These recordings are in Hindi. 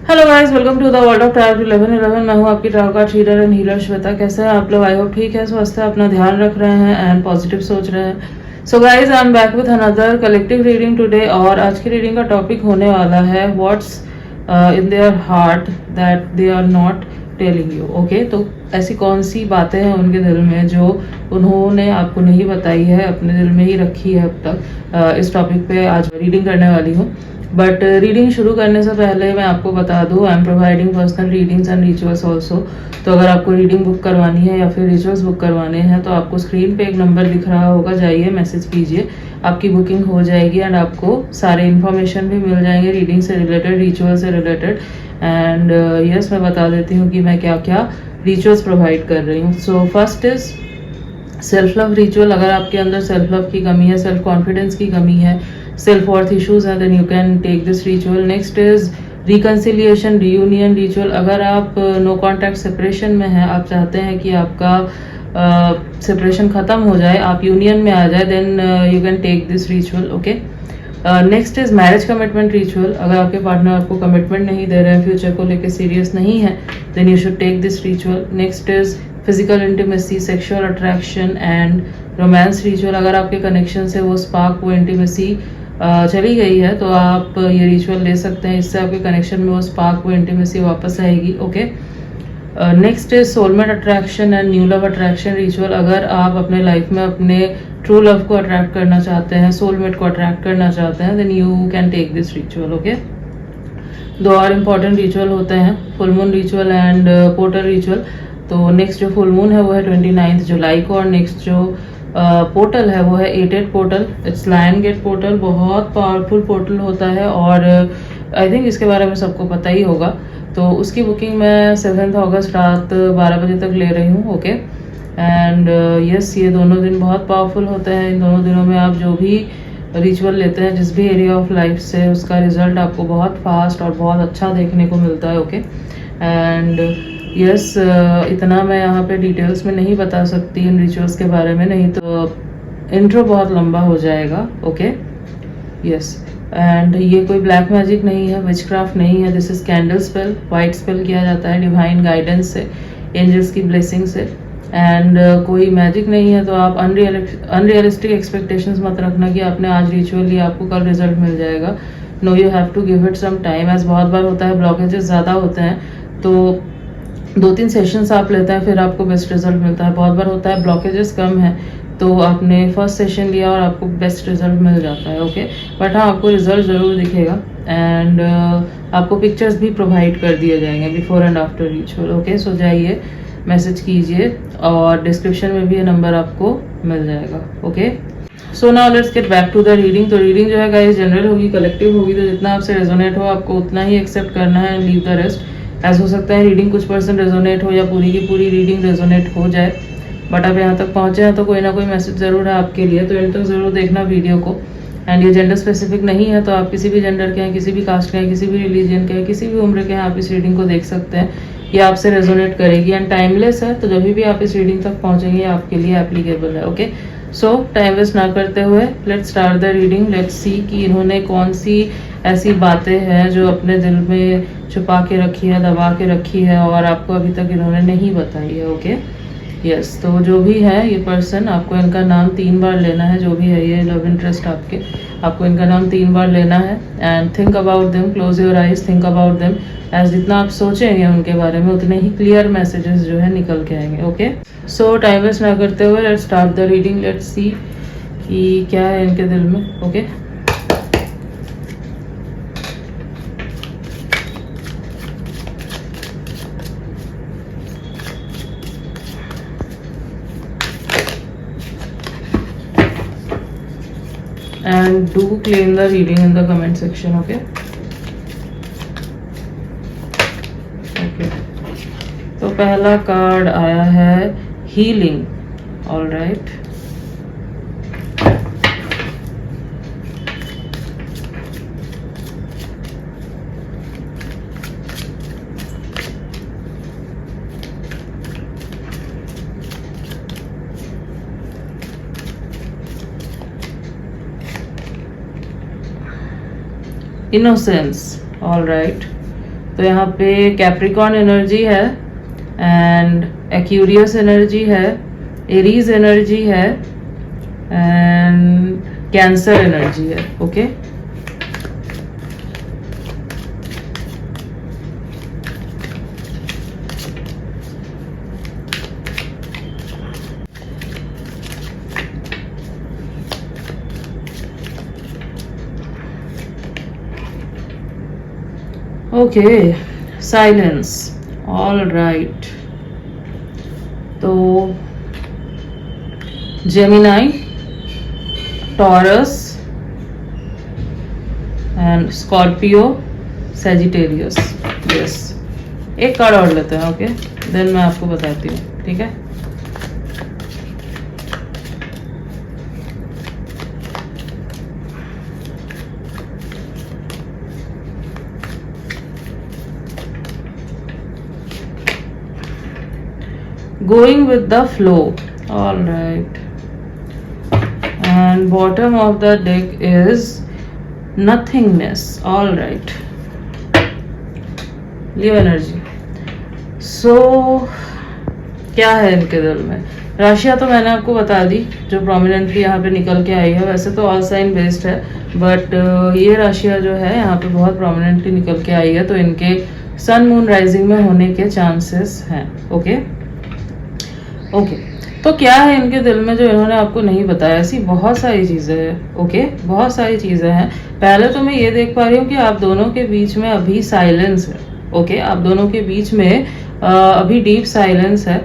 Hello guys, welcome to the world of tarot 1111। मैं हूं आपकी tarot card reader and healer Shweta. कैसे हैं आप लोग? आई होप ठीक है, स्वस्थ है, अपना ध्यान रख रहे हैं एंड पॉजिटिव सोच रहे हैं। So guys, I am back with another collective reading today. और आज की रीडिंग का टॉपिक होने वाला है what's in their heart that they are not telling you. Okay, तो ऐसी कौन सी बातें हैं उनके दिल में जो उन्होंने आपको नहीं बताई है, अपने दिल में ही रखी है अब तक। इस टॉपिक पे आज रीडिंग करने वाली हूँ। बट रीडिंग शुरू करने से पहले मैं आपको बता दूँ, I am providing personal readings and rituals also. तो अगर आपको रीडिंग बुक करवानी है या फिर रिचुअल्स बुक करवाने हैं तो आपको स्क्रीन पे एक नंबर दिख रहा होगा, जाइए मैसेज कीजिए, आपकी बुकिंग हो जाएगी एंड आपको सारे इन्फॉर्मेशन भी मिल जाएंगे रीडिंग से रिलेटेड, रिचुअल से रिलेटेड। एंड यस, मैं बता देती हूँ कि मैं क्या क्या रिचुअल्स प्रोवाइड कर रही हूँ। So first is self love ritual. अगर आपके अंदर सेल्फ लव की कमी है, सेल्फ कॉन्फिडेंस की कमी है, सेल्फ वर्थ इश्यूज हैं, then you can take this ritual. Next is reconciliation reunion ritual. अगर आप नो कॉन्टैक्ट सेपरेशन में हैं, आप चाहते हैं कि आपका सेपरेशन खत्म हो जाए, आप यूनियन में आ जाए, then you can take this ritual. Okay. Next is marriage commitment ritual. अगर आपके पार्टनर आपको कमिटमेंट नहीं दे रहे हैं, फ्यूचर को लेकर सीरियस नहीं है, then you should take this ritual. Next is physical intimacy, sexual attraction and romance ritual. अगर आपके कनेक्शन से वो स्पार्क, वो इंटीमेसी चली गई है तो आप ये रिचुअल ले सकते हैं। इससे आपके कनेक्शन में वो स्पार्क, वो इंटीमेसी वापस आएगी। Okay. Next is soulmate attraction and new love attraction ritual. अगर आप अपने लाइफ में अपने ट्रू लव को अट्रैक्ट करना चाहते हैं, सोलमेट को अट्रैक्ट करना चाहते हैं, then you can take this ritual. Okay. दो और इम्पॉर्टेंट रिचुअल होते हैं, full moon ritual and portal ritual. तो नेक्स्ट जो फुल मून है वो है 29 जुलाई को, और नेक्स्ट जो पोर्टल है वो है 88 portal. It's lion gate portal. बहुत पावरफुल पोर्टल होता है और आई थिंक इसके बारे में सबको पता ही होगा। तो उसकी बुकिंग मैं 7 अगस्त रात 12 बजे तक ले रही हूँ। ओके। एंड यस, ये दोनों दिन बहुत पावरफुल होते हैं। इन दोनों दिनों में आप जो भी रिचुअल लेते हैं जिस भी एरिया ऑफ लाइफ से, उसका रिजल्ट आपको बहुत फास्ट और बहुत अच्छा देखने को मिलता है। ओके। एंड यस, इतना मैं यहाँ पे डिटेल्स में नहीं बता सकती इन रिचुअल्स के बारे में, नहीं तो इंट्रो बहुत लंबा हो जाएगा। ओके। यस, एंड ये कोई ब्लैक मैजिक नहीं है, विचक्राफ्ट नहीं है। This is candle spell. White spell किया जाता है डिवाइन गाइडेंस से, एंजल्स की ब्लेसिंग से। एंड कोई मैजिक नहीं है, तो आप अनरियलिस्टिक एक्सपेक्टेशंस मत रखना कि आपने आज रिचुअल लिया आपको कल रिजल्ट मिल जाएगा। No, you have to give it some time. As बहुत बार होता है, ब्लॉकेजेस ज़्यादा होते हैं तो 2-3 सेशंस आप लेते हैं फिर आपको बेस्ट रिजल्ट मिलता है। बहुत बार होता है ब्लॉकेजेस कम है तो आपने फर्स्ट सेशन लिया और आपको बेस्ट रिजल्ट मिल जाता है। ओके। बट हाँ, आपको रिजल्ट ज़रूर दिखेगा एंड आपको पिक्चर्स भी प्रोवाइड कर दिए जाएंगे before and after ritual. Okay. सो जाइए, मैसेज कीजिए और डिस्क्रिप्शन में भी ये नंबर आपको मिल जाएगा। Okay. So now let's get back to the reading. तो रीडिंग जो है गाइस जनरल होगी, कलेक्टिव होगी, तो जितना आपसे रेजोनेट हो आपको उतना ही एक्सेप्ट करना है एंड लीव द रेस्ट। ऐसा हो सकता है रीडिंग कुछ % रेजोनेट हो या पूरी की पूरी रीडिंग रेजोनेट हो जाए, बट अब यहाँ तक पहुँचे हैं तो कोई ना कोई मैसेज ज़रूर है आपके लिए, तो एंड तक ज़रूर देखना वीडियो को। एंड ये जेंडर स्पेसिफिक नहीं है, तो आप किसी भी जेंडर के हैं, किसी भी कास्ट के हैं, किसी भी रिलीजन के हैं, किसी भी उम्र के हैं, आप इस रीडिंग को देख सकते हैं। ये आपसे रेजोनेट करेगी एंड टाइमलेस है, तो जब भी आप इस रीडिंग तक पहुँचेंगे आपके लिए एप्लीकेबल है। ओके। सो टाइम वेस्ट ना करते हुए let's start the reading. Let's see कि इन्होंने कौन सी ऐसी बातें हैं जो अपने दिल में छुपा के रखी है, दबा के रखी है और आपको अभी तक इन्होंने नहीं बताई है। ओके। यस, तो जो भी है ये पर्सन, आपको इनका नाम 3 बार लेना है। जो भी है ये लव इंटरेस्ट आपके, आपको इनका नाम 3 बार लेना है and think about them. Close your eyes, think about them. As जितना आप सोचेंगे उनके बारे में उतने ही क्लियर मैसेजेस जो है निकल के आएंगे। ओके। सो टाइम वेस्ट ना करते हुए let's start the reading. Let's see कि क्या है इनके दिल में। Okay. And do claim the reading in the comment section. Okay. Okay. तो पहला कार्ड आया है healing. All right. Innocence. All right. तो यहाँ पे कैप्रिकॉर्न एनर्जी है एंड एक्यूरियस एनर्जी है, एरीज एनर्जी है एंड कैंसर एनर्जी है। Okay okay silence, all right. तो Gemini, Taurus and Scorpio, Sagittarius. Yes, एक कार्ड और लेते हैं। ओके देन मैं आपको बताती हूँ, ठीक है। Going with the flow, all right. And bottom of the deck is nothingness, all right. Leo energy. So क्या है इनके दिल में? राशियाँ तो मैंने आपको बता दी जो प्रोमिनेंटली यहाँ पे निकल के आई है। वैसे तो ऑल साइन बेस्ड है, बट ये राशियाँ जो है यहाँ पे बहुत प्रोमिनेंटली निकल के आई है, तो इनके सन मून राइजिंग में होने के चांसेस हैं। ओके ओके तो क्या है इनके दिल में जो इन्होंने आपको नहीं बताया? ऐसी बहुत सारी चीज़ें हैं। ओके बहुत सारी चीज़ें हैं। पहले तो मैं ये देख पा रही हूँ कि आप दोनों के बीच में अभी साइलेंस है। ओके आप दोनों के बीच में अभी डीप साइलेंस है।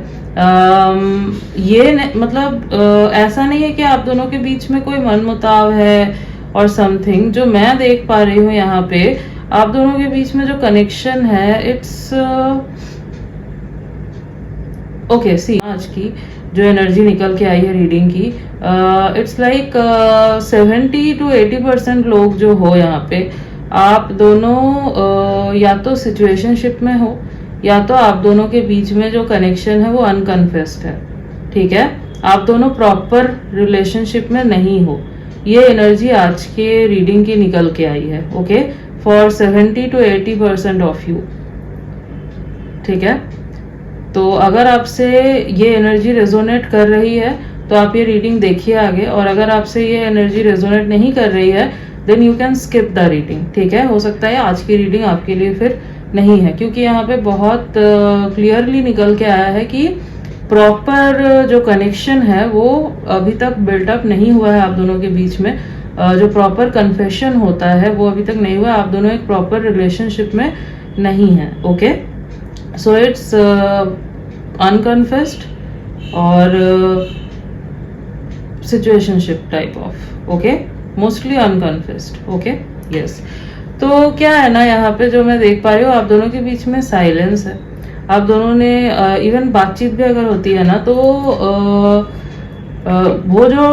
मतलब ऐसा नहीं है कि आप दोनों के बीच में कोई मनमुटाव है और समथिंग। जो मैं देख पा रही हूँ यहाँ पे आप दोनों के बीच में जो कनेक्शन है, इट्स ओके सी आज की जो एनर्जी निकल के आई है रीडिंग की, इट्स लाइक 70 to 80% लोग जो हो यहाँ पे, आप दोनों या तो सिचुएशनशिप में हो या तो आप दोनों के बीच में जो कनेक्शन है वो अनकन्फेस्ड है। ठीक है, आप दोनों प्रॉपर रिलेशनशिप में नहीं हो। ये एनर्जी आज के रीडिंग की निकल के आई है। Okay for 70 to 80% of you. ठीक है, तो अगर आपसे ये एनर्जी रेजोनेट कर रही है तो आप ये रीडिंग देखिए आगे, और अगर आपसे ये एनर्जी रेजोनेट नहीं कर रही है then you can skip the reading. ठीक है, हो सकता है आज की रीडिंग आपके लिए फिर नहीं है, क्योंकि यहाँ पे बहुत क्लियरली निकल के आया है कि प्रॉपर जो कनेक्शन है वो अभी तक बिल्टअप नहीं हुआ है आप दोनों के बीच में। जो प्रॉपर कन्फेशन होता है वो अभी तक नहीं हुआ। आप दोनों एक प्रॉपर रिलेशनशिप में नहीं है। ओके सो इट्स अनकन्फेस्ड और situationship type of. Okay mostly unconfessed. Okay yes, तो क्या है ना यहाँ पे जो मैं देख पा रही हूँ आप दोनों के बीच में साइलेंस है। आप दोनों ने इवन बातचीत भी अगर होती है ना तो वो जो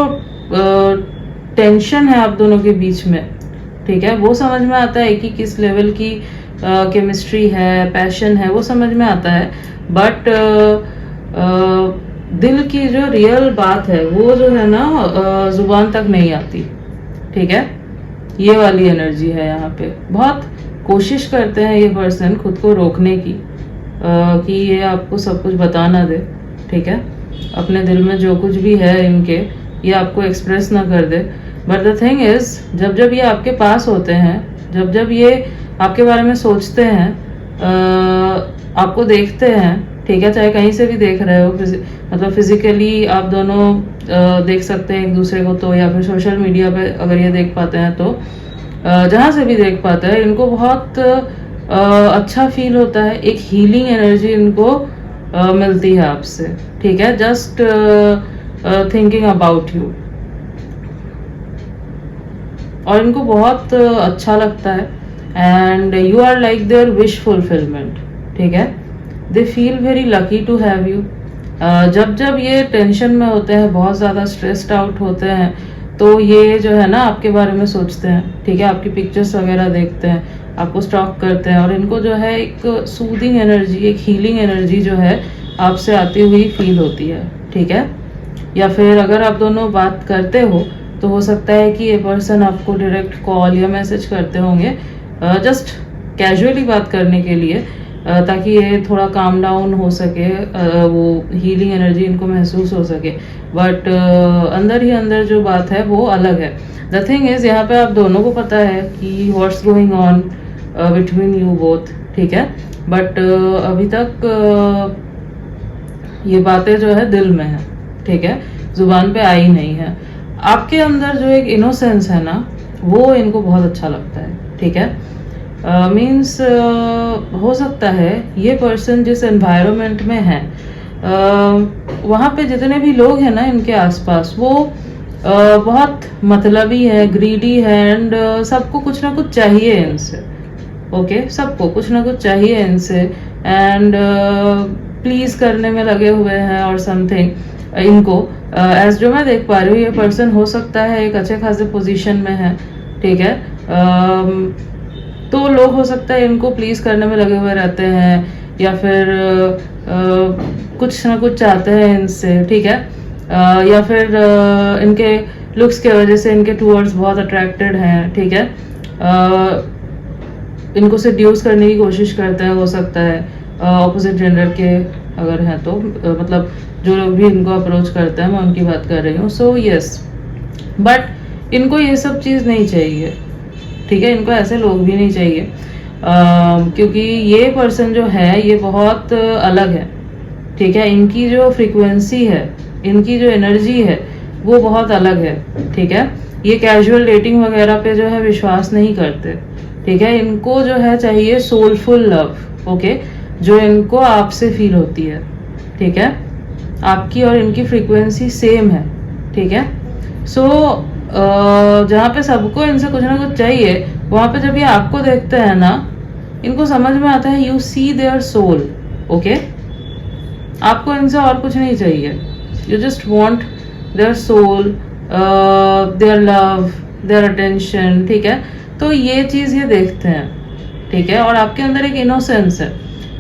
टेंशन है आप दोनों के बीच में, ठीक है, वो समझ में आता है कि किस लेवल की केमिस्ट्री है, पैशन है, वो समझ में आता है। बट दिल की जो रियल बात है वो जो है ना जुबान तक नहीं आती। ठीक है, ये वाली एनर्जी है यहाँ पे। बहुत कोशिश करते हैं ये पर्सन खुद को रोकने की कि ये आपको सब कुछ बता ना दे। ठीक है, अपने दिल में जो कुछ भी है इनके ये आपको एक्सप्रेस ना कर दे। बट द थिंग इज जब जब ये आपके पास होते हैं, जब जब ये आपके बारे में सोचते हैं, आपको देखते हैं, ठीक है, चाहे कहीं से भी देख रहे हो, मतलब फिजिकली आप दोनों देख सकते हैं एक दूसरे को तो, या फिर सोशल मीडिया पे अगर ये देख पाते हैं तो, जहाँ से भी देख पाते हैं, इनको बहुत अच्छा फील होता है। एक हीलिंग एनर्जी इनको मिलती है आपसे। ठीक है, जस्ट थिंकिंग अबाउट यू, और इनको बहुत अच्छा लगता है and you are like their wish fulfilment. ठीक है, they feel very lucky to have you. जब जब ये टेंशन में होते हैं, बहुत ज़्यादा स्ट्रेस्ड आउट होते हैं, तो ये जो है ना आपके बारे में सोचते हैं। ठीक है, आपकी पिक्चर्स वगैरह देखते हैं, आपको स्टॉक करते हैं, और इनको जो है एक सूदिंग एनर्जी, एक हीलिंग एनर्जी जो है आपसे आती हुई फील होती है। ठीक है, या फिर अगर आप दोनों बात करते हो तो हो सकता है कि ये पर्सन आपको डायरेक्ट कॉल या मैसेज करते होंगे जस्ट कैजुअली बात करने के लिए, ताकि ये थोड़ा काम डाउन हो सके, वो हीलिंग एनर्जी इनको महसूस हो सके। बट अंदर ही अंदर जो बात है वो अलग है। द थिंग इज, यहाँ पे आप दोनों को पता है कि what's going on between you both, ठीक है। बट अभी तक ये बातें जो है दिल में है, ठीक है, जुबान पे आई नहीं है। आपके अंदर जो एक इनोसेंस है ना, वो इनको बहुत अच्छा लगता है, ठीक है। मीन्स हो सकता है ये पर्सन जिस एनवायरनमेंट में है, वहाँ पे जितने भी लोग हैं ना इनके आसपास, वो बहुत मतलबी है, ग्रीडी है, एंड सबको कुछ ना कुछ चाहिए इनसे, ओके, सबको कुछ ना कुछ चाहिए इनसे, एंड प्लीज करने में लगे हुए हैं और समथिंग इनको। एज जो मैं देख पा रही हूँ, ये पर्सन हो सकता है एक अच्छे खासे पोजीशन में है, ठीक है। तो लोग हो सकता है इनको प्लीज करने में लगे हुए रहते हैं, या फिर कुछ ना कुछ चाहते हैं इनसे, ठीक है। या फिर इनके लुक्स के वजह से इनके टूवर्ड्स बहुत अट्रैक्टेड हैं, ठीक है। इनको सेड्यूस करने की कोशिश करते हैं, हो सकता है ऑपोजिट जेंडर के अगर हैं तो, मतलब जो लोग भी इनको अप्रोच करते हैं, मैं उनकी बात कर रही हूँ। सो यस, बट इनको ये सब चीज़ नहीं चाहिए, ठीक है। इनको ऐसे लोग भी नहीं चाहिए, क्योंकि ये पर्सन जो है ये बहुत अलग है, ठीक है। इनकी जो फ्रीक्वेंसी है, इनकी जो एनर्जी है वो बहुत अलग है, ठीक है। ये कैजुअल डेटिंग वगैरह पे जो है विश्वास नहीं करते, ठीक है। इनको जो है चाहिए सोलफुल लव, ओके, जो इनको आपसे फील होती है, ठीक है। आपकी और इनकी फ्रीक्वेंसी सेम है, ठीक है। सो जहाँ पे सबको इनसे कुछ ना कुछ चाहिए, वहाँ पे जब ये आपको देखते हैं ना, इनको समझ में आता है, you see their soul, okay. आपको इनसे और कुछ नहीं चाहिए, you just want their soul, their love, their attention, ठीक है। तो ये चीज़ ये देखते हैं, ठीक है। और आपके अंदर एक इनोसेंस है,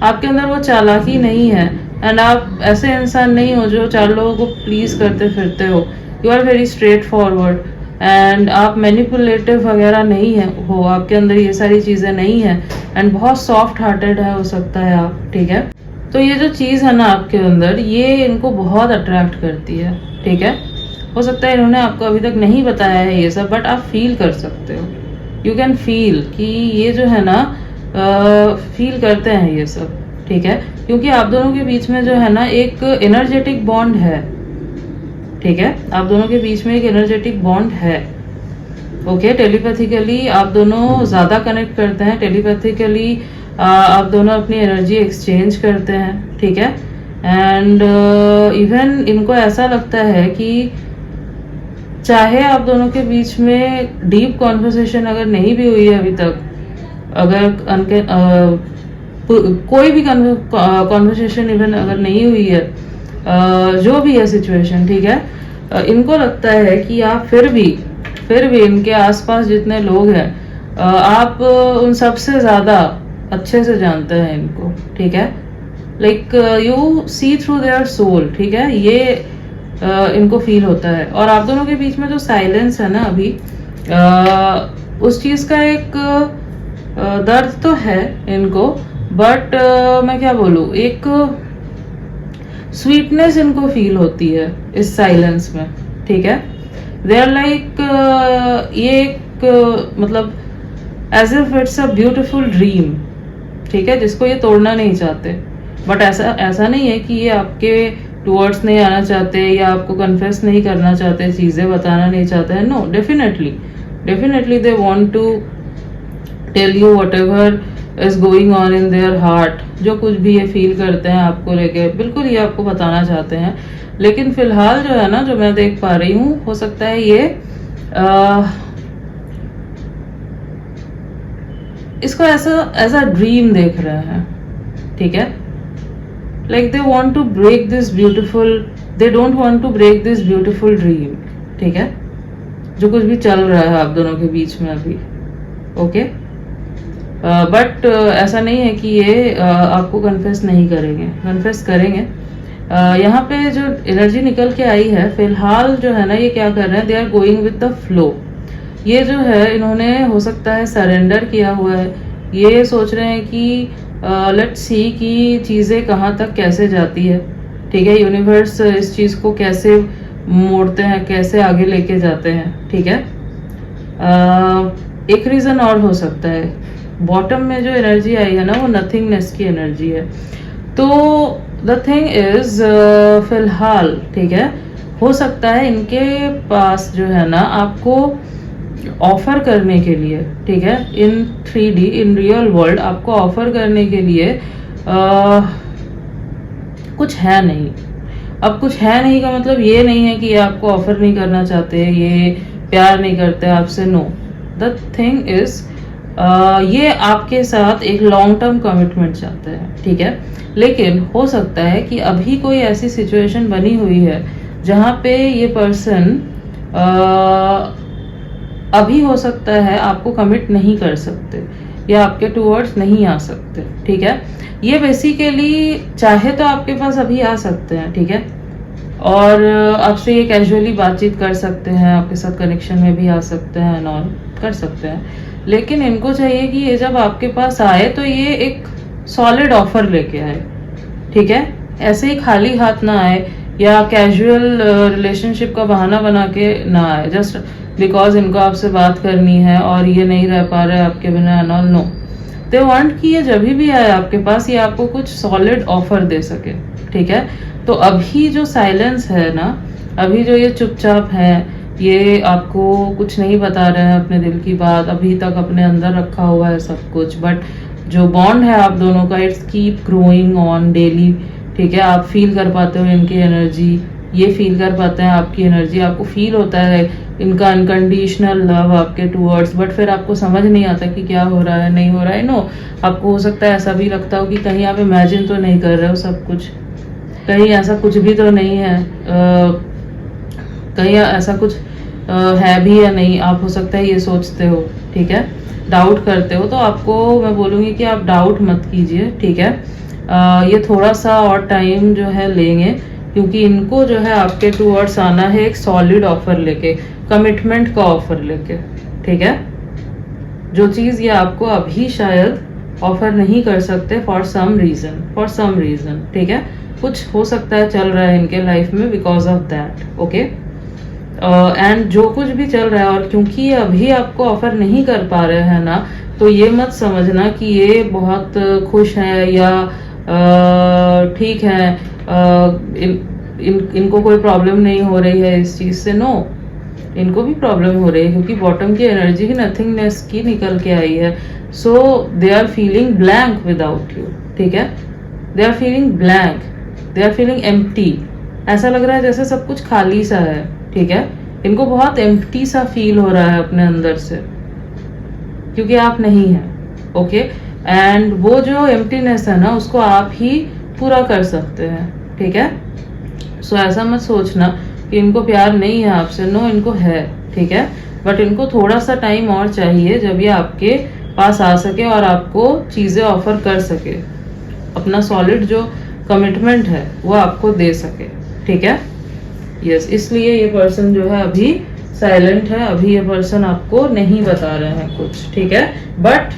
आपके अंदर वो चालाकी नहीं है, एंड आप ऐसे इंसान नहीं हो जो चार लोगों को प्लीज करते फिरते हो। You are very straightforward, and आप मैनिपुलेटिव वगैरह नहीं है हो, आपके अंदर ये सारी चीज़ें नहीं है, एंड बहुत सॉफ्ट हार्टेड है हो सकता है आप, ठीक है। तो ये जो चीज़ है ना आपके अंदर, ये इनको बहुत अट्रैक्ट करती है, ठीक है। हो सकता है इन्होंने आपको अभी तक नहीं बताया है ये सब, बट आप फील कर सकते हो, यू कैन फील कि ये जो है ना फील करते हैं ये सब, ठीक है। क्योंकि आप दोनों के बीच में जो है ना एक एनर्जेटिक बॉन्ड है, ठीक है। आप दोनों के बीच में एक एनर्जेटिक बॉन्ड है, ओके। टेलीपैथिकली आप दोनों ज़्यादा कनेक्ट करते हैं, टेलीपैथिकली आप दोनों अपनी एनर्जी एक्सचेंज करते हैं, ठीक है। एंड इवन इनको ऐसा लगता है कि चाहे आप दोनों के बीच में डीप कॉन्वर्सेशन अगर नहीं भी हुई है अभी तक, अगर कोई भी कॉन्वर्सेशन इवन अगर नहीं हुई है, जो भी है सिचुएशन, ठीक है, इनको लगता है कि आप फिर भी इनके आसपास जितने लोग हैं, आप उन सबसे ज़्यादा अच्छे से जानते हैं इनको, ठीक है। Like you see through their soul, ठीक है, ये इनको फील होता है। और आप दोनों के बीच में जो साइलेंस है ना अभी, उस चीज़ का एक दर्द तो है इनको, बट मैं क्या बोलूँ, एक स्वीटनेस इनको फील होती है इस साइलेंस में, ठीक है। दे आर लाइक, ये एक मतलब as if it's a beautiful dream, ठीक है, जिसको ये तोड़ना नहीं चाहते। बट ऐसा नहीं है कि ये आपके टूवर्ड्स नहीं आना चाहते या आपको कन्फेस नहीं करना चाहते, चीज़ें बताना नहीं चाहते हैं। No, definitely they want to tell you whatever is going on in their heart. जो कुछ भी ये फील करते हैं आपको लेके, बिल्कुल ये आपको बताना चाहते हैं। लेकिन फिलहाल जो है ना, जो मैं देख पा रही हूँ, हो सकता है ये इसको ऐसा ड्रीम देख रहे हैं, ठीक है। Like they want to break this beautiful, they don't want to break this beautiful dream, ठीक है, जो कुछ भी चल रहा है आप दोनों के बीच में अभी, ओके। बट ऐसा नहीं है कि ये आपको कन्फेस नहीं करेंगे, कन्फेस करेंगे। यहाँ पे जो एनर्जी निकल के आई है फिलहाल जो है ना, ये क्या कर रहे हैं, they are going with the flow. ये जो है, इन्होंने हो सकता है सरेंडर किया हुआ है, ये सोच रहे हैं कि लेट्स सी कि चीज़ें कहाँ तक कैसे जाती है, ठीक है, यूनिवर्स इस चीज़ को कैसे मोड़ते हैं, कैसे आगे लेके जाते हैं, ठीक है। एक रीज़न और हो सकता है, बॉटम में जो एनर्जी आई है ना वो नथिंगनेस की एनर्जी है। तो द थिंग इज फिलहाल, ठीक है, हो सकता है इनके पास जो है ना आपको ऑफर करने के लिए, ठीक है, इन 3D इन रियल वर्ल्ड आपको ऑफर करने के लिए कुछ है नहीं। अब कुछ है नहीं का मतलब ये नहीं है कि ये आपको ऑफर नहीं करना चाहते, ये प्यार नहीं करते आपसे, नो। द थिंग इज ये आपके साथ एक लॉन्ग टर्म कमिटमेंट चाहते हैं, ठीक है। लेकिन हो सकता है कि अभी कोई ऐसी सिचुएशन बनी हुई है जहाँ पे ये पर्सन अभी हो सकता है आपको कमिट नहीं कर सकते या आपके टूवर्ड्स नहीं आ सकते, ठीक है। ये बेसिकली चाहे तो आपके पास अभी आ सकते हैं, ठीक है, और आपसे ये कैजुअली बातचीत कर सकते हैं, आपके साथ कनेक्शन में भी आ सकते हैं, और कर सकते हैं। लेकिन इनको चाहिए कि ये जब आपके पास आए तो ये एक सॉलिड ऑफर लेके आए, ठीक है, ऐसे ही खाली हाथ ना आए या कैजुअल रिलेशनशिप का बहाना बना के ना आए जस्ट बिकॉज इनको आपसे बात करनी है और ये नहीं रह पा रहे आपके बिना and all. No, they want कि ये जब भी आए आपके पास ये आपको कुछ सॉलिड ऑफर दे सके, ठीक है। तो अभी जो साइलेंस है ना, अभी जो ये चुपचाप है, ये आपको कुछ नहीं बता रहे हैं अपने दिल की बात, अभी तक अपने अंदर रखा हुआ है सब कुछ, बट जो बॉन्ड है आप दोनों का it's keep growing on daily, ठीक है। आप फील कर पाते हो इनकी एनर्जी, ये फील कर पाते हैं आपकी एनर्जी, आपको फील होता है इनका अनकंडीशनल लव आपके टूवर्ड्स, बट फिर आपको समझ नहीं आता कि क्या हो रहा है, नहीं हो रहा है। नो, आपको हो सकता है ऐसा भी लगता हो कि कहीं आप इमेजिन तो नहीं कर रहे हो सब कुछ, कहीं ऐसा कुछ भी तो नहीं है, कहीं ऐसा कुछ है भी या नहीं, आप हो सकता है ये सोचते हो, ठीक है, डाउट करते हो। तो आपको मैं बोलूँगी कि आप डाउट मत कीजिए, ठीक है। ये थोड़ा सा और टाइम जो है लेंगे क्योंकि इनको जो है आपके टूवर्ड्स आना है एक सॉलिड ऑफर लेके, कमिटमेंट का ऑफर लेके, ठीक है। जो चीज़ ये आपको अभी शायद ऑफर नहीं कर सकते फॉर सम रीज़न, ठीक है। कुछ हो सकता है चल रहा है इनके लाइफ में because of that, okay. And जो कुछ भी चल रहा है, और क्योंकि ये अभी आपको ऑफर नहीं कर पा रहे हैं ना, तो ये मत समझना कि ये बहुत खुश हैं या ठीक है, इनको कोई प्रॉब्लम नहीं हो रही है इस चीज़ से। नो, इनको भी प्रॉब्लम हो रही है क्योंकि बॉटम की एनर्जी ही नथिंगनेस की निकल के आई है। So they are feeling blank without you, ठीक है। They are feeling blank, they are feeling empty. ऐसा लग रहा है जैसे सब कुछ खाली सा है, ठीक है। इनको बहुत एम्प्टी सा फील हो रहा है अपने अंदर से क्योंकि आप नहीं हैं, ओके। एंड वो जो एम्प्टीनेस है ना उसको आप ही पूरा कर सकते हैं, ठीक है। सो ऐसा मत सोचना कि इनको प्यार नहीं है आपसे, नो, इनको है, ठीक है। बट इनको थोड़ा सा टाइम और चाहिए जब ये आपके पास आ सके और आपको चीज़ें ऑफर कर सके, अपना सॉलिड जो कमिटमेंट है वो आपको दे सके, ठीक है। यस, इसलिए ये पर्सन जो है अभी साइलेंट है, अभी ये पर्सन आपको नहीं बता रहे हैं कुछ, ठीक है। But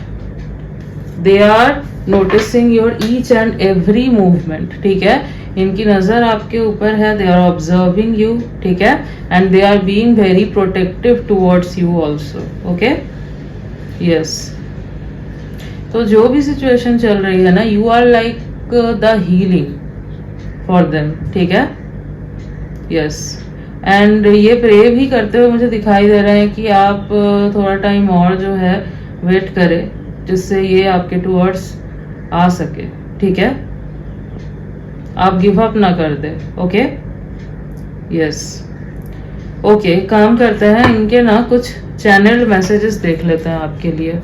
they are noticing your each and every movement, ठीक है। इनकी नज़र आपके ऊपर है, दे आर ऑब्जर्विंग यू, ठीक है। And they are being very protective towards you also, okay. Yes, तो जो भी सिचुएशन चल रही है ना, you are like the healing for them, ठीक है। यस, एंड ये प्रे भी करते हुए मुझे दिखाई दे रहे हैं कि आप थोड़ा टाइम और जो है वेट करें जिससे ये आपके टूवर्ड्स आ सके, ठीक है। आप गिव अप ना कर दे, ओके। यस, ओके, काम करते हैं, इनके ना कुछ चैनल मैसेजेस देख लेते हैं आपके लिए।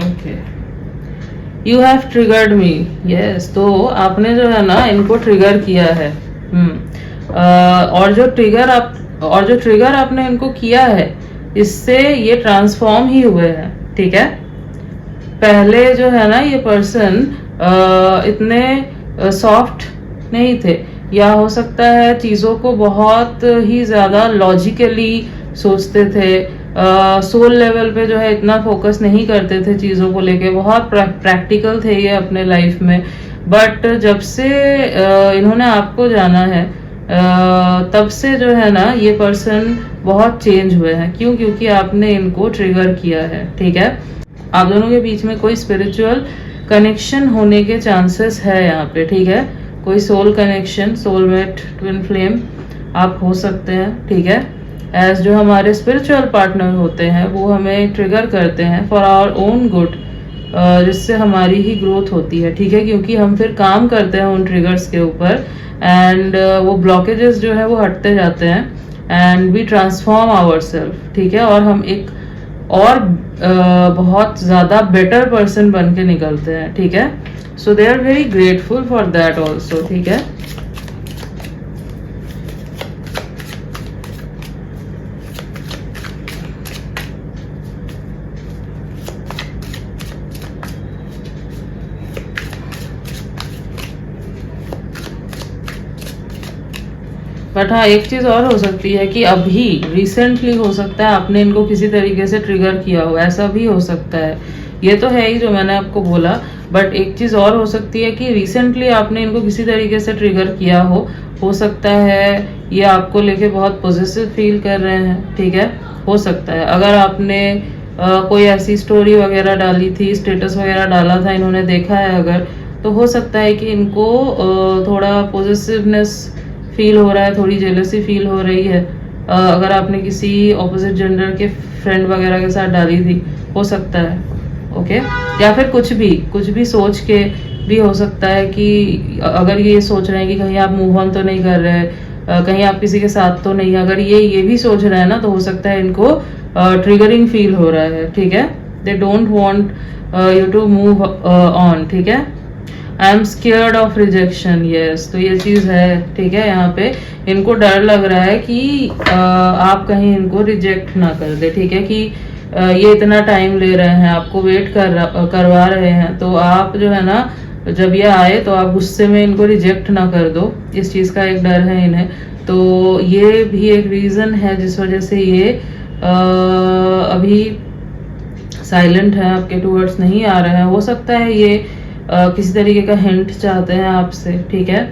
Okay. You have triggered me, yes, तो आपने जो है ना इनको ट्रिगर किया है। और जो ट्रिगर आपने इनको किया है, इससे ये ट्रांसफॉर्म ही हुए हैं, ठीक है। पहले जो है ना ये पर्सन इतने सॉफ्ट नहीं थे, या हो सकता है चीज़ों को बहुत ही ज़्यादा लॉजिकली सोचते थे, सोल लेवल पे जो है इतना फोकस नहीं करते थे चीज़ों को लेके, बहुत प्रैक्टिकल थे ये अपने लाइफ में। बट जब से इन्होंने आपको जाना है, तब से जो है ना ये पर्सन बहुत चेंज हुए हैं। क्यों? क्योंकि आपने इनको ट्रिगर किया है, ठीक है। आप दोनों के बीच में कोई स्पिरिचुअल कनेक्शन होने के चांसेस है यहाँ पे, ठीक है। कोई soul connection, soulmate, twin flame आप हो सकते हैं, ठीक है। एज जो हमारे स्पिरिचुअल पार्टनर होते हैं वो हमें ट्रिगर करते हैं फॉर आवर ओन गुड, जिससे हमारी ही ग्रोथ होती है, ठीक है। क्योंकि हम फिर काम करते हैं उन ट्रिगर्स के ऊपर, एंड वो ब्लॉकेजेस जो है वो हटते जाते हैं, and we transform our self, ठीक है। और हम एक और बहुत ज़्यादा बेटर पर्सन बन के निकलते हैं, ठीक है। So they are very grateful for that also, ठीक है। बट हाँ, एक चीज़ और हो सकती है कि अभी रिसेंटली हो सकता है आपने इनको किसी तरीके से ट्रिगर किया हो, ऐसा भी हो सकता है। ये तो है ही जो मैंने आपको बोला, बट एक चीज़ और हो सकती है कि रिसेंटली आपने इनको किसी तरीके से ट्रिगर किया हो सकता है ये आपको लेके बहुत पॉजिटिव फील कर रहे हैं, ठीक है। हो सकता है अगर आपने कोई ऐसी स्टोरी वगैरह डाली थी, स्टेटस वगैरह डाला था, इन्होंने देखा है अगर, तो हो सकता है कि इनको थोड़ा पॉजिटिवनेस फील हो रहा है, थोड़ी जेलसी फील हो रही है। अगर आपने किसी ऑपोजिट जेंडर के फ्रेंड वगैरह के साथ डाली थी, हो सकता है, ओके। या फिर कुछ भी सोच के भी हो सकता है कि अगर ये सोच रहे हैं कि कहीं आप मूव ऑन तो नहीं कर रहे, कहीं आप किसी के साथ तो नहीं, अगर ये भी सोच रहे हैं ना, तो हो सकता है इनको ट्रिगरिंग फील हो रहा है, ठीक है। They don't want you to move on, ठीक है। I am scared of rejection, yes, तो ये चीज़ है, ठीक है। यहाँ पे इनको डर लग रहा है कि आप कहीं इनको रिजेक्ट ना कर दे, ठीक है। कि ये इतना टाइम ले रहे हैं, आपको वेट करवा रहे हैं, तो आप जो है ना जब ये आए तो आप गुस्से में इनको रिजेक्ट ना कर दो, इस चीज़ का एक डर है इन्हें। तो ये भी एक रीज़न है जिस वजह से ये अभी साइलेंट है, आपके टूवर्ड्स नहीं आ रहे हैं। हो सकता है ये किसी तरीके का हिंट चाहते हैं आपसे, ठीक है,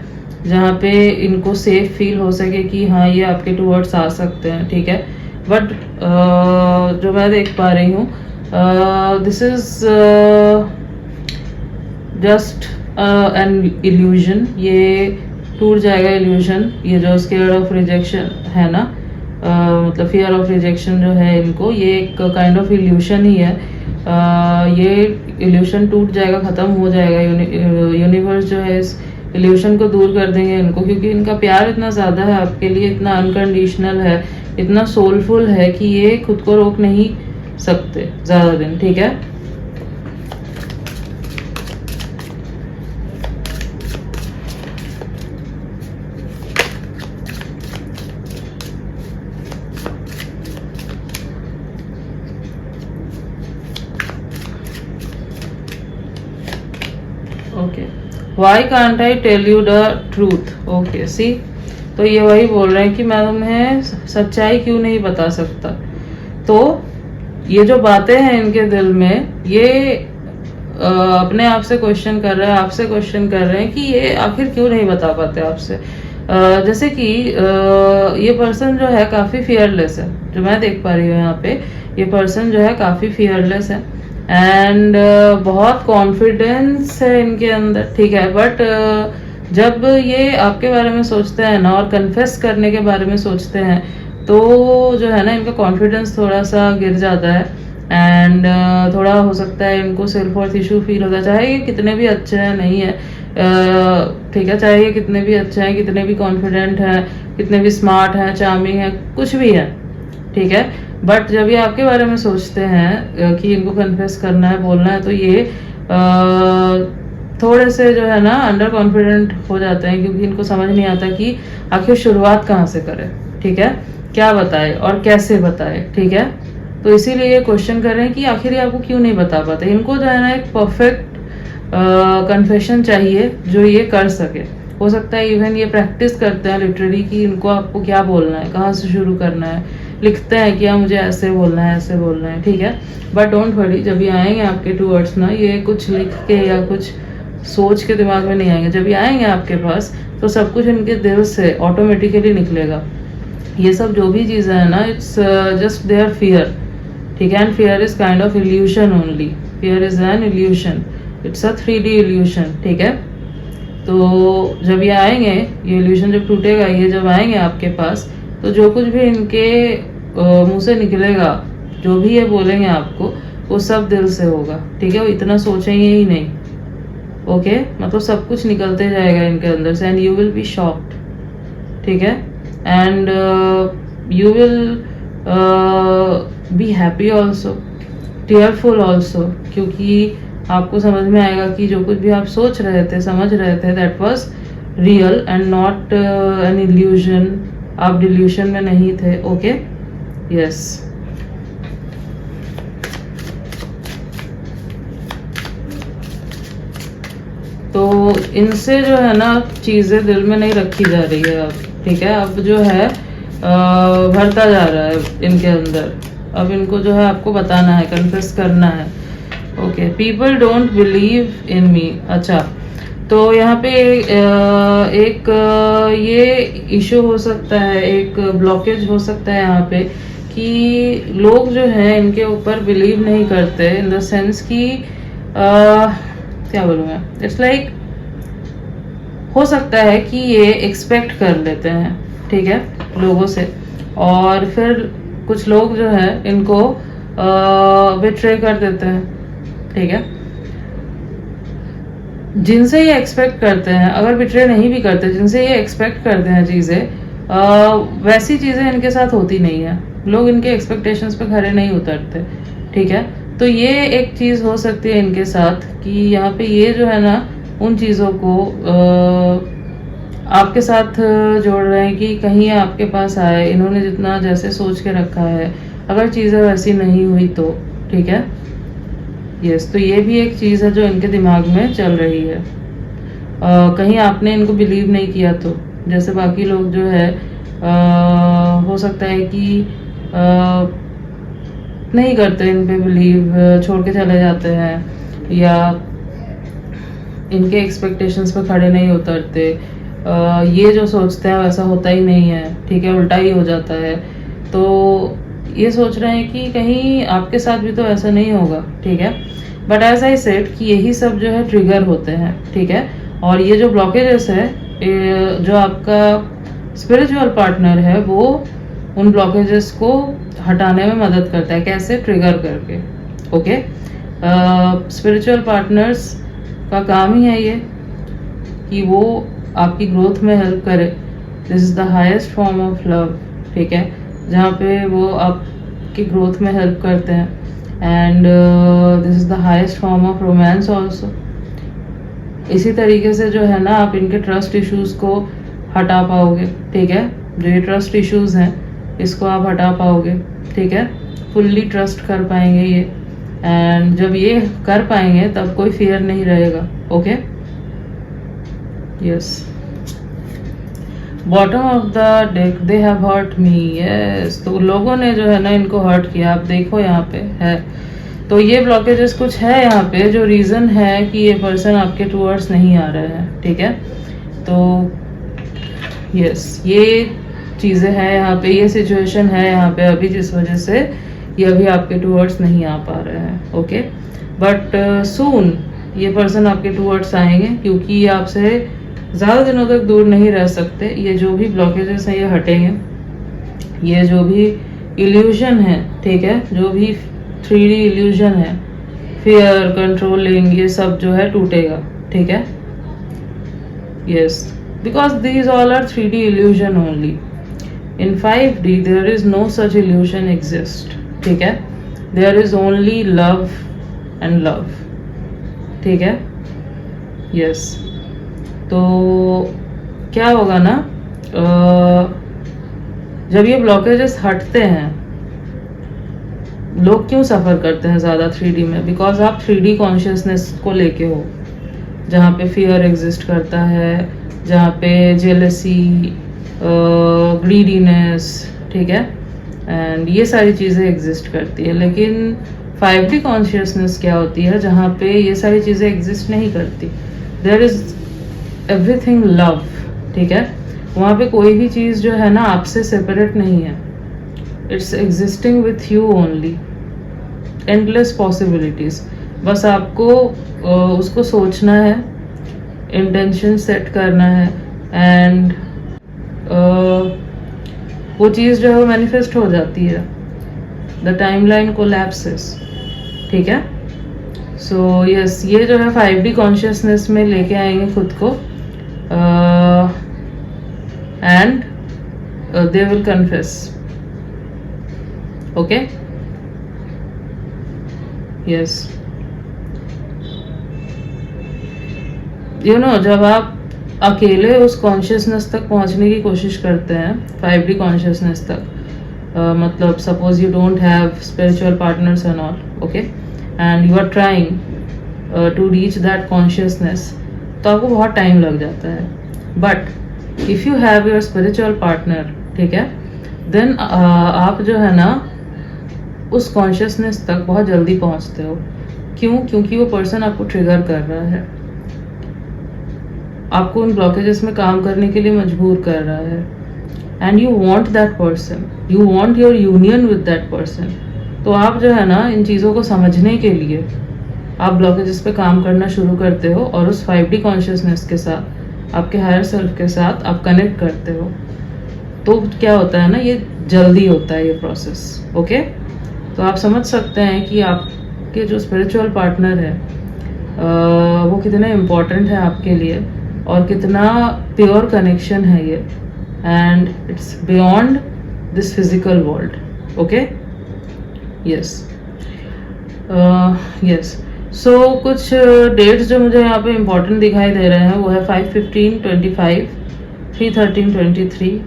जहाँ पे इनको सेफ फील हो सके कि हाँ ये आपके टूवर्ड्स आ सकते हैं, ठीक है। बट जो मैं देख पा रही हूँ, this is just an illusion, ये टूट जाएगा इल्यूजन। ये जो स्केयर ऑफ रिजेक्शन है ना, मतलब फियर ऑफ रिजेक्शन जो है इनको, ये एक काइंड ऑफ इल्यूशन ही है। ये इल्यूशन टूट जाएगा, ख़त्म हो जाएगा। यूनिवर्स जो है इस इल्यूशन को दूर कर देंगे इनको, क्योंकि इनका प्यार इतना ज़्यादा है आपके लिए, इतना अनकंडीशनल है, इतना सोलफुल है कि ये खुद को रोक नहीं सकते ज़्यादा दिन, ठीक है। Okay, why can't I tell you the truth, okay, see, तो ये वही बोल रहे हैं कि मैं तुम्हें सच्चाई क्यों नहीं बता सकता। तो ये जो बातें हैं इनके दिल में, ये अपने आप से क्वेश्चन कर रहे हैं, आपसे क्वेश्चन कर रहे हैं कि ये आखिर क्यों नहीं बता पाते आपसे। जैसे कि ये पर्सन जो है काफ़ी फियरलेस है, जो मैं देख पा रही हूँ यहाँ पे, ये पर्सन जो है काफ़ी फियरलेस है, एंड बहुत कॉन्फिडेंस है इनके अंदर, ठीक है। बट जब ये आपके बारे में सोचते हैं ना, और कन्फेस करने के बारे में सोचते हैं, तो जो है ना इनका कॉन्फिडेंस थोड़ा सा गिर जाता है, एंड थोड़ा हो सकता है इनको सेल्फ वर्थ इशू फील होता है। चाहे ये कितने भी अच्छे हैं, नहीं है, ठीक है, चाहे ये कितने भी अच्छे हैं, कितने भी कॉन्फिडेंट हैं, कितने भी स्मार्ट हैं, चार्मिंग है, कुछ भी है, ठीक है। बट जब ये आपके बारे में सोचते हैं कि इनको कन्फेस करना है, बोलना है, तो ये थोड़े से जो है ना अंडर कॉन्फिडेंट हो जाते हैं, क्योंकि इनको समझ नहीं आता कि आखिर शुरुआत कहाँ से करें, ठीक है, क्या बताए और कैसे बताए, ठीक है। तो इसीलिए ये क्वेश्चन कर रहे हैं कि आखिर ये आपको क्यों नहीं बता पाते। इनको जो है ना एक परफेक्ट कन्फेशन चाहिए जो ये कर सके। हो सकता है इवन ये प्रैक्टिस करते हैं लिटरली कि इनको आपको क्या बोलना है, कहाँ से शुरू करना है, लिखते हैं कि मुझे ऐसे बोलना है, ऐसे बोलना है, ठीक है। बट डोंट वरी, जब ये आएंगे आपके टूवर्ड्स ना, ये कुछ लिख के या कुछ सोच के दिमाग में नहीं आएंगे। जब ये आएंगे आपके पास तो सब कुछ इनके दिल से ऑटोमेटिकली निकलेगा। ये सब जो भी चीज़ें हैं ना, इट्स जस्ट देयर फियर, ठीक है। And fear is kind of evolution only, fear is an illusion, it's a 3D evolution, ठीक है। तो जब ये आएंगे, ये इल्यूशन जब टूटेगा, ये जब आएंगे आपके पास, तो जो कुछ भी इनके मुंह से निकलेगा, जो भी ये बोलेंगे आपको, वो सब दिल से होगा, ठीक है। वो इतना सोचेंगे ही नहीं, ओके। मतलब सब कुछ निकलते जाएगा इनके अंदर से, and you will be shocked, ठीक है। And you will be happy also, tearful also, क्योंकि आपको समझ में आएगा कि जो कुछ भी आप सोच रहे थे, समझ रहे थे, that was real and not an illusion. आप डिल्यूशन में नहीं थे, ओके, यस। तो इनसे जो है ना चीज़ें दिल में नहीं रखी जा रही है अब, ठीक है। अब जो है भरता जा रहा है इनके अंदर। अब इनको जो है आपको बताना है, कन्फेस करना है, okay. People don't believe in me. अच्छा, तो यहाँ पे एक ये इशू हो सकता है, एक ब्लॉकेज हो सकता है यहाँ पे कि लोग जो है इनके ऊपर बिलीव नहीं करते, इन द सेंस कि क्या बोलूँ मैं, इट्स लाइक हो सकता है कि ये एक्सपेक्ट कर लेते हैं, ठीक है, लोगों से, और फिर कुछ लोग जो है इनको बिट्रे कर देते हैं, ठीक है। जिनसे ये एक्सपेक्ट करते हैं, अगर बिट्रे नहीं भी करते, जिनसे ये एक्सपेक्ट करते हैं चीज़ें, वैसी चीज़ें इनके साथ होती नहीं है। लोग इनके एक्सपेक्टेशंस पे खरे नहीं उतरते, ठीक है। तो ये एक चीज़ हो सकती है इनके साथ कि यहाँ पे ये जो है ना उन चीज़ों को आपके साथ जोड़ रहे हैं कि कहीं आपके पास आए, इन्होंने जितना जैसे सोच के रखा है, अगर चीज़ें वैसी नहीं हुई तो, ठीक है, यस। तो ये भी एक चीज़ है जो इनके दिमाग में चल रही है। कहीं आपने इनको बिलीव नहीं किया तो, जैसे बाकी लोग जो है हो सकता है कि नहीं करते इन पे बिलीव, छोड़ के चले जाते हैं, या इनके एक्सपेक्टेशंस पे खड़े नहीं उतरते। ये जो सोचते हैं वैसा होता ही नहीं है, ठीक है, उल्टा ही हो जाता है। तो ये सोच रहे हैं कि कहीं आपके साथ भी तो ऐसा नहीं होगा, ठीक है। बट एज आई सेड कि यही सब जो है ट्रिगर होते हैं, ठीक है। और ये जो ब्लॉकेजेस है, जो आपका स्पिरिचुअल पार्टनर है, वो उन ब्लॉकेजेस को हटाने में मदद करता है। कैसे? ट्रिगर करके, ओके। स्पिरिचुअल पार्टनर्स का काम ही है ये कि वो आपकी ग्रोथ में हेल्प करे। This is the highest form of love, ठीक है, जहाँ पे वो आपकी ग्रोथ में हेल्प करते हैं। And this is the highest form of romance also. इसी तरीके से जो है ना आप इनके ट्रस्ट इश्यूज़ को हटा पाओगे, ठीक है। जो ये ट्रस्ट इश्यूज़ हैं इसको आप हटा पाओगे, ठीक है, फुल्ली ट्रस्ट कर पाएंगे ये। एंड जब ये कर पाएंगे तब कोई फियर नहीं रहेगा, okay, yes. Bottom of the deck, they have hurt me, yes. तो लोगों ने जो है ना इनको हर्ट किया, आप देखो यहाँ पे है। तो ये ब्लॉकेजेस कुछ है यहाँ पे जो रीज़न है कि ये पर्सन आपके टूवर्ड्स नहीं आ रहे हैं, ठीक है। तो यस, ये चीज़ें हैं यहाँ पे, ये सिचुएशन है यहाँ पे अभी, जिस वजह से ये अभी आपके टूवर्ड्स नहीं आ पा रहे हैं, ओके। बट सून ये पर्सन आपके टूवर्ड्स आएंगे, क्योंकि ये आपसे ज़्यादा दिनों तक दूर नहीं रह सकते। ये जो भी ब्लॉकेजेस हैं ये हटेंगे, ये जो भी इल्यूजन है, ठीक है, जो भी 3D इल्यूजन है, फियर, कंट्रोलिंग, ये सब जो है टूटेगा, ठीक है, yes. Because these all are 3D illusion only. In 5D there is no such illusion exist, ठीक है। There is only love and love, ठीक है। यस, तो क्या होगा ना, जब ये ब्लॉकेजेस हटते हैं, लोग क्यों सफ़र करते हैं ज़्यादा 3D में? बिकॉज आप 3D कॉन्शियसनेस को लेके हो, जहाँ पे फियर एग्जिस्ट करता है, जहाँ पे जेलसी, ग्रीडीनेस, ठीक है, एंड ये सारी चीज़ें एग्जिस्ट करती है। लेकिन 5D कॉन्शियसनेस क्या होती है, जहाँ पे ये सारी चीज़ें एग्जिस्ट नहीं करती। देयर इज़ एवरीथिंग लव, ठीक है। वहाँ पे कोई भी चीज़ जो है ना आपसे सेपरेट नहीं है, it's existing with you only, endless possibilities. बस आपको उसको सोचना है, इंटेंशन सेट करना है, एंड वो चीज़ जो है वो मैनिफेस्ट हो जाती है। द टाइमलाइन कोलैप्सेस, ठीक है। सो यस, ये जो है 5D कॉन्शियसनेस में लेके आएंगे खुद को, and they will confess, okay. Yes, you know, जब आप अकेले उस कॉन्शियसनेस तक पहुंचने की कोशिश करते हैं, 5D कॉन्शियसनेस तक, मतलब suppose you don't have spiritual partners and all, okay, and you are trying to reach that consciousness, तो आपको बहुत टाइम लग जाता है। But if you have your spiritual partner, ठीक है, देन आप जो है ना उस कॉन्शियसनेस तक बहुत जल्दी पहुंचते हो। क्यों? क्योंकि वो पर्सन आपको ट्रिगर कर रहा है, आपको उन ब्लॉकेजेस में काम करने के लिए मजबूर कर रहा है, and you want that person, you want your union with that person. तो आप जो है ना इन चीज़ों को समझने के लिए आप ब्लॉकेजेस पे काम करना शुरू करते हो, और उस 5D कॉन्शियसनेस के साथ, आपके हायर सेल्फ के साथ आप कनेक्ट करते हो। तो क्या होता है ना, ये जल्दी होता है ये प्रोसेस, ओके। तो आप समझ सकते हैं कि आपके जो स्पिरिचुअल पार्टनर है वो कितना इम्पोर्टेंट है आपके लिए, और कितना प्योर कनेक्शन है ये, and it's beyond this physical world, okay. Yes, yes. So कुछ डेट्स जो मुझे यहाँ पे इम्पोर्टेंट दिखाई दे रहे हैं वो है 5/15/25, 3/13/23,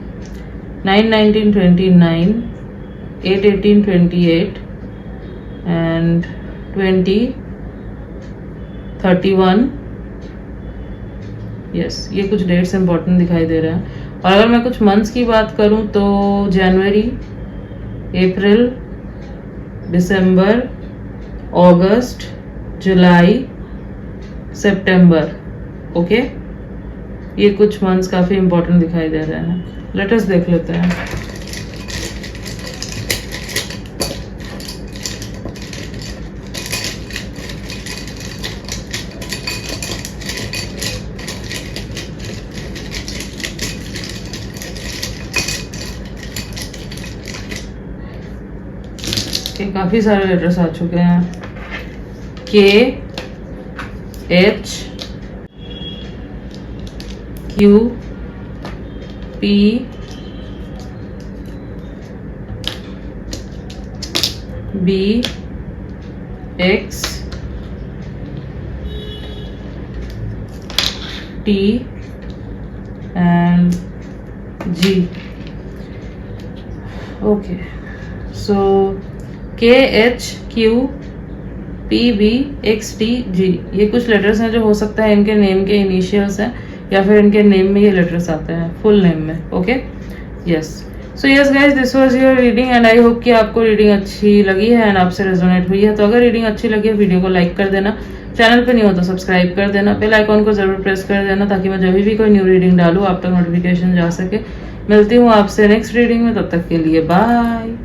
9/19/29, 8/18/28 एंड 20/31। यस, ये कुछ डेट्स इंपॉर्टेंट दिखाई दे रहे हैं। और अगर मैं कुछ मंथ्स की बात करूं तो जनवरी, अप्रैल, दिसंबर, अगस्त, जुलाई, सितंबर, ओके। ये कुछ मंथ्स काफ़ी इंपॉर्टेंट दिखाई दे रहे हैं। लेट अस देख लेते हैं। काफ़ी सारे लेटर्स आ चुके हैं। KH Q P B X T and G. Okay, so KHQPBXTG, ये कुछ लेटर्स हैं जो हो सकता है इनके नेम के इनिशियल्स हैं, या फिर इनके नेम में ये लेटर्स आते हैं फुल नेम में, okay. Yes, so yes guys, this was your reading, and I hope कि आपको रीडिंग अच्छी लगी है एंड आपसे रेजोनेट हुई है। तो अगर रीडिंग अच्छी लगी है, वीडियो को लाइक कर देना, चैनल पे नहीं हो तो सब्सक्राइब कर देना, बेल आइकॉन को जरूर प्रेस कर देना, ताकि मैं जब भी कोई न्यू रीडिंग डालूँ आप तक नोटिफिकेशन जा सके। मिलती हूँ आपसे नेक्स्ट रीडिंग में, तब तक के लिए बाय।